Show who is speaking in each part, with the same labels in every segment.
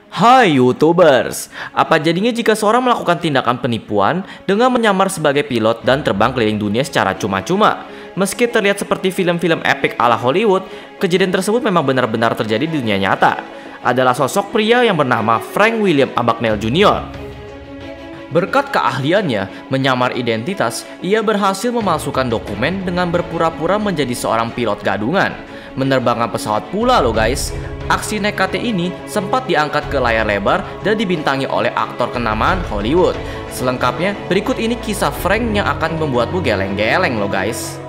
Speaker 1: Hai YouTubers, apa jadinya jika seorang melakukan tindakan penipuan dengan menyamar sebagai pilot dan terbang keliling dunia secara cuma-cuma? Meski terlihat seperti film-film epic ala Hollywood, kejadian tersebut memang benar-benar terjadi di dunia nyata. Adalah sosok pria yang bernama Frank William Abagnale Jr. Berkat keahliannya menyamar identitas, ia berhasil memalsukan dokumen dengan berpura-pura menjadi seorang pilot gadungan. Menerbangkan pesawat pula loh guys. Aksi nekatnya ini sempat diangkat ke layar lebar dan dibintangi oleh aktor kenamaan Hollywood. Selengkapnya, berikut ini kisah Frank yang akan membuatmu geleng-geleng loh guys.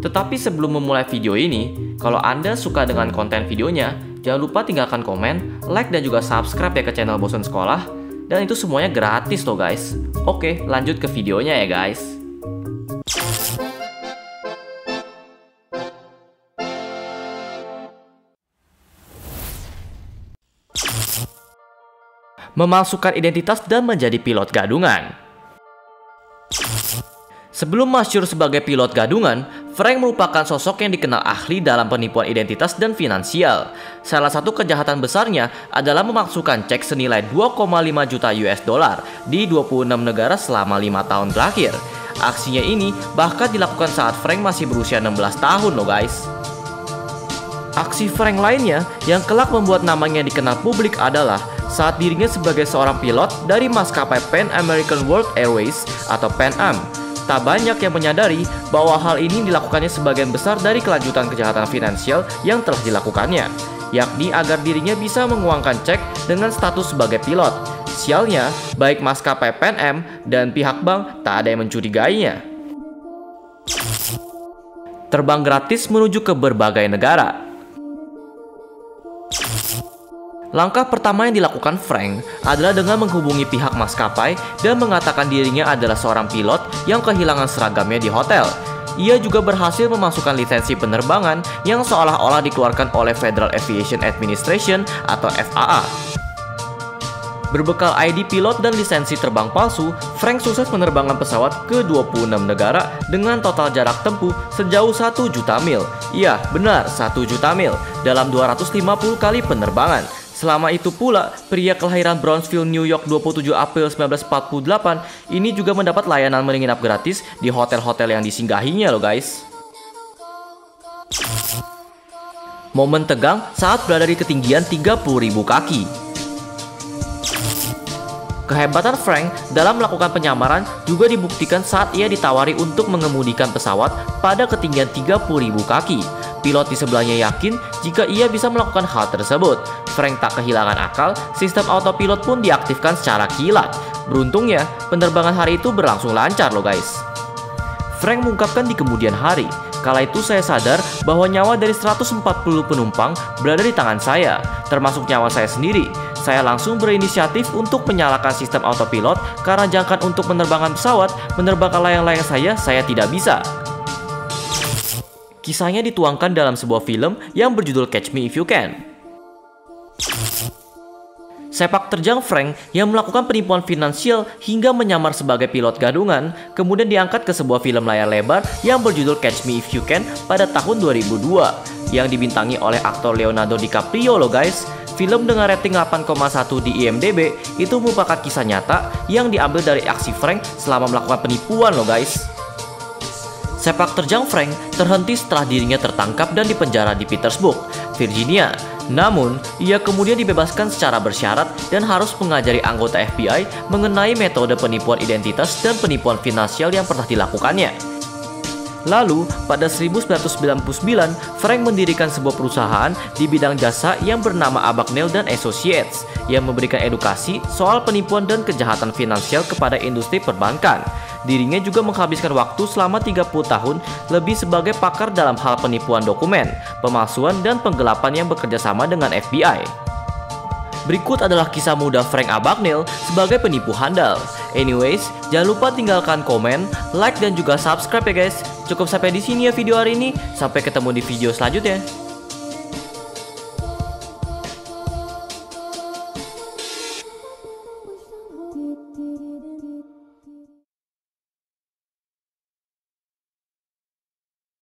Speaker 1: Tetapi sebelum memulai video ini, kalau Anda suka dengan konten videonya, jangan lupa tinggalkan komen, like dan juga subscribe ya ke channel Bosen Sekolah. Dan itu semuanya gratis loh guys. Oke, lanjut ke videonya ya guys. Memalsukan identitas dan menjadi pilot gadungan. Sebelum masyhur sebagai pilot gadungan, Frank merupakan sosok yang dikenal ahli dalam penipuan identitas dan finansial. Salah satu kejahatan besarnya adalah memalsukan cek senilai 2,5 juta US dollar di 26 negara selama 5 tahun terakhir. Aksinya ini bahkan dilakukan saat Frank masih berusia 16 tahun loh guys. Aksi Frank lainnya yang kelak membuat namanya dikenal publik adalah saat dirinya sebagai seorang pilot dari maskapai Pan American World Airways atau Pan Am. Tak banyak yang menyadari bahwa hal ini dilakukannya sebagian besar dari kelanjutan kejahatan finansial yang telah dilakukannya, yakni agar dirinya bisa menguangkan cek dengan status sebagai pilot. Sialnya, baik maskapai Pan Am dan pihak bank tak ada yang mencurigainya. Terbang gratis menuju ke berbagai negara. Langkah pertama yang dilakukan Frank adalah dengan menghubungi pihak maskapai dan mengatakan dirinya adalah seorang pilot yang kehilangan seragamnya di hotel. Ia juga berhasil memasukkan lisensi penerbangan yang seolah-olah dikeluarkan oleh Federal Aviation Administration atau FAA. Berbekal ID pilot dan lisensi terbang palsu, Frank sukses menerbangkan pesawat ke 26 negara dengan total jarak tempuh sejauh 1 juta mil. Iya, benar, 1 juta mil dalam 250 kali penerbangan. Selama itu pula, pria kelahiran Brownsville, New York 27 April 1948 ini juga mendapat layanan menginap gratis di hotel-hotel yang disinggahinya loh guys. Momen tegang saat berada di ketinggian 30.000 kaki. Kehebatan Frank dalam melakukan penyamaran juga dibuktikan saat ia ditawari untuk mengemudikan pesawat pada ketinggian 30.000 kaki. Pilot di sebelahnya yakin jika ia bisa melakukan hal tersebut. Frank tak kehilangan akal, sistem autopilot pun diaktifkan secara kilat. Beruntungnya, penerbangan hari itu berlangsung lancar loh guys. Frank mengungkapkan di kemudian hari, kala itu saya sadar bahwa nyawa dari 140 penumpang berada di tangan saya, termasuk nyawa saya sendiri. Saya langsung berinisiatif untuk menyalakan sistem autopilot karena jangkaan untuk menerbangkan pesawat, menerbangkan layang-layang saya tidak bisa. Kisahnya dituangkan dalam sebuah film yang berjudul Catch Me If You Can. Sepak terjang Frank yang melakukan penipuan finansial hingga menyamar sebagai pilot gadungan kemudian diangkat ke sebuah film layar lebar yang berjudul Catch Me If You Can pada tahun 2002 yang dibintangi oleh aktor Leonardo DiCaprio loh guys. Film dengan rating 8,1 di IMDb itu merupakan kisah nyata yang diambil dari aksi Frank selama melakukan penipuan loh guys. Sepak terjang Frank terhenti setelah dirinya tertangkap dan dipenjara di Petersburg, Virginia. Namun, ia kemudian dibebaskan secara bersyarat dan harus mengajari anggota FBI mengenai metode penipuan identitas dan penipuan finansial yang pernah dilakukannya. Lalu, pada 1999, Frank mendirikan sebuah perusahaan di bidang jasa yang bernama Abagnale & Associates yang memberikan edukasi soal penipuan dan kejahatan finansial kepada industri perbankan. Dirinya juga menghabiskan waktu selama 30 tahun lebih sebagai pakar dalam hal penipuan dokumen, pemalsuan, dan penggelapan yang bekerja sama dengan FBI. Berikut adalah kisah muda Frank Abagnale sebagai penipu handal. Anyways, jangan lupa tinggalkan komen, like, dan juga subscribe ya guys. Cukup sampai di sini ya video hari ini. Sampai ketemu di video selanjutnya.